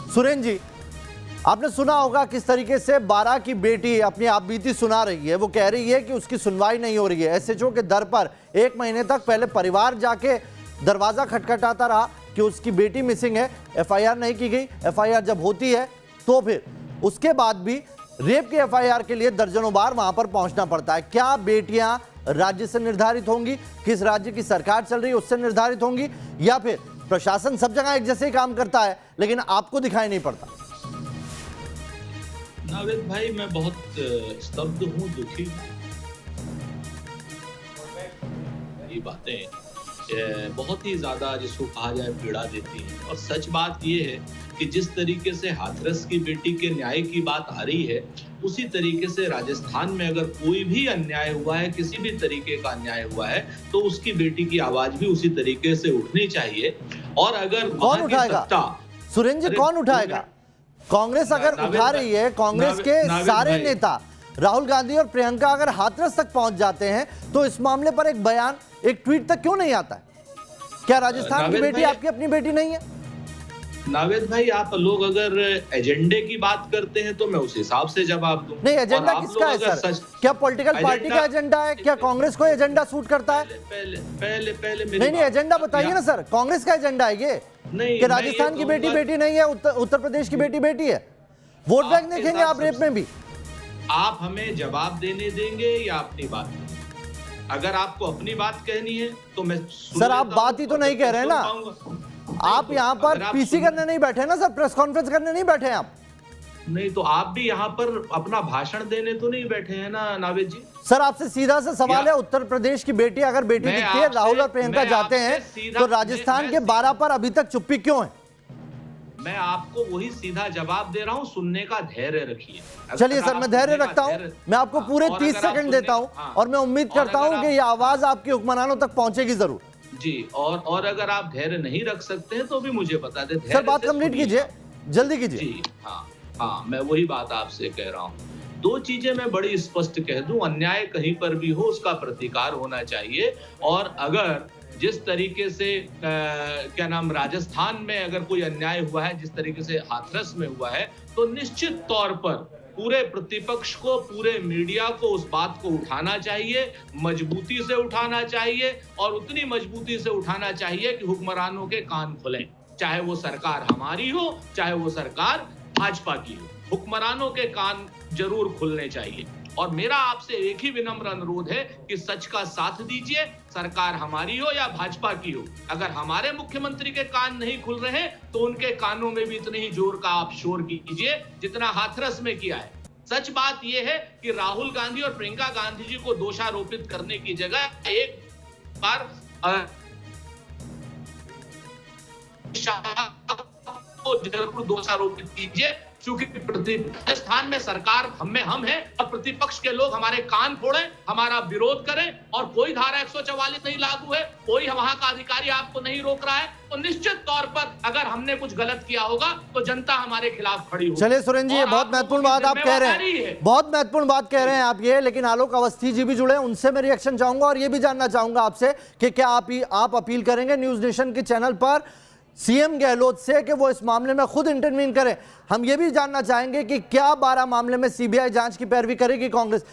सुरेंद्र जी, आपने सुना होगा किस तरीके से 12 की बेटी अपनी आप बीती सुना रही है। वो कह रही है कि उसकी सुनवाई नहीं हो रही है। एसएचओ के दर पर 1 महीने तक पहले परिवार जाके दरवाजा खटखटाता रहा कि उसकी बेटी मिसिंग है, एफआईआर नहीं की गई। एफआईआर जब होती है तो फिर उसके बाद भी रेप की एफआईआर के लिए दर्जनों बार वहां पर पहुंचना पड़ता है। क्या बेटियां राज्य से निर्धारित होंगी, किस राज्य की सरकार चल रही है उससे निर्धारित होंगी, या फिर प्रशासन सब जगह एक जैसे ही काम करता है लेकिन आपको दिखाई नहीं पड़ता? नावेद भाई, मैं बहुत स्तब्ध हूँ, दुखी हूँ। ये बातें बहुत ही ज्यादा, जिसको कहा जाए, पीड़ा देती हैं। और सच बात ये है कि जिस तरीके से हाथरस की बेटी के न्याय की बात आ रही है, उसी तरीके से राजस्थान में अगर कोई भी अन्याय हुआ है, किसी भी तरीके का अन्याय हुआ है, तो उसकी बेटी की आवाज भी उसी तरीके से उठनी चाहिए। और अगर कौन उठाएगा सुरेंद्र जी, कौन उठाएगा? कांग्रेस अगर उठा रही है, कांग्रेस के सारे नेता राहुल गांधी और प्रियंका अगर हाथरस तक पहुंच जाते हैं, तो इस मामले पर एक बयान, एक ट्वीट तक क्यों नहीं आता है? क्या राजस्थान की बेटी आपकी अपनी बेटी नहीं है? नावेद भाई, आप लोग अगर एजेंडे की बात करते हैं तो मैं उस हिसाब से जवाब दूं। नहीं, एजेंडा किसका है सर? क्या पॉलिटिकल पार्टी का एजेंडा है? क्या कांग्रेस को एजेंडा सूट करता है? पहले नहीं, एजेंडा बताइए ना सर। कांग्रेस का एजेंडा है ये कि राजस्थान की बेटी बेटी नहीं है, उत्तर प्रदेश की बेटी बेटी है। वोट बैंक देखेंगे आप रेप में भी? आप हमें जवाब देने देंगे या अपनी बात? अगर आपको अपनी बात कहनी है तो मैं सर, आप बात ही तो नहीं कह रहे ना। आप यहाँ पर पीसी करने नहीं बैठे ना सर, प्रेस कॉन्फ्रेंस करने नहीं बैठे आप। नहीं तो आप भी यहाँ पर अपना भाषण देने तो नहीं बैठे हैं ना नावेद जी। सर, आपसे सीधा सा सवाल है, उत्तर प्रदेश की बेटी अगर बेटी दिखती है, राहुल और प्रियंका जाते हैं, तो राजस्थान के 12 पर अभी तक चुप्पी क्यों है? मैं आपको वही सीधा जवाब दे रहा हूँ, सुनने का धैर्य रखिए। चलिए सर, मैं धैर्य रखता हूँ। मैं आपको पूरे 30 सेकंड देता हूँ और मैं उम्मीद करता हूँ कि ये आवाज आपके हुक्मरानों तक पहुंचेगी जरूर जी। और अगर आप धैर्य नहीं रख सकते हैं तो भी मुझे बता दें। सर, बात कंप्लीट कीजिए, जल्दी कीजिए जी। हाँ, मैं वही बात आपसे कह रहा हूँ। 2 चीजें मैं बड़ी स्पष्ट कह दूं, अन्याय कहीं पर भी हो उसका प्रतिकार होना चाहिए। और अगर जिस तरीके से क्या नाम, राजस्थान में अगर कोई अन्याय हुआ है, जिस तरीके से हाथरस में हुआ है, तो निश्चित तौर पर पूरे प्रतिपक्ष को, पूरे मीडिया को उस बात को उठाना चाहिए, मजबूती से उठाना चाहिए। और उतनी मजबूती से उठाना चाहिए कि हुक्मरानों के कान खुलें, चाहे वो सरकार हमारी हो, चाहे वो सरकार भाजपा की हो। हुक्मरानों के कान जरूर खुलने चाहिए। और मेरा आपसे एक ही विनम्र अनुरोध है कि सच का साथ दीजिए, सरकार हमारी हो या भाजपा की हो। अगर हमारे मुख्यमंत्री के कान नहीं खुल रहे तो उनके कानों में भी इतने ही जोर का आप शोर कीजिए जितना हाथरस में किया है। सच बात यह है कि राहुल गांधी और प्रियंका गांधी जी को दोषारोपित करने की जगह एक बार जरूर दोषारोपित कीजिए, क्योंकि राजस्थान में सरकार हम हैं और प्रतिपक्ष के लोग हमारे कान फोड़ें, हमारा विरोध करें और कोई धारा 144 नहीं लागू है, कोई वहां का अधिकारी आपको नहीं रोक रहा है, तो निश्चित तौर पर अगर हमने कुछ गलत किया होगा तो जनता हमारे खिलाफ खड़ी होगी। चलिए सुरेंद्र जी, ये बहुत महत्वपूर्ण बात आप कह रहे हैं, बहुत महत्वपूर्ण बात कह रहे हैं आप ये। लेकिन आलोक अवस्थी जी भी जुड़े, उनसे मैं रिएक्शन चाहूंगा और ये भी जानना चाहूंगा आपसे कि क्या आप अपील करेंगे न्यूज नेशन के चैनल पर सीएम गहलोत से कि वो इस मामले में खुद इंटरवीन करें? हम ये भी जानना चाहेंगे कि क्या 12 मामले में सीबीआई जांच की पैरवी करेगी कांग्रेस?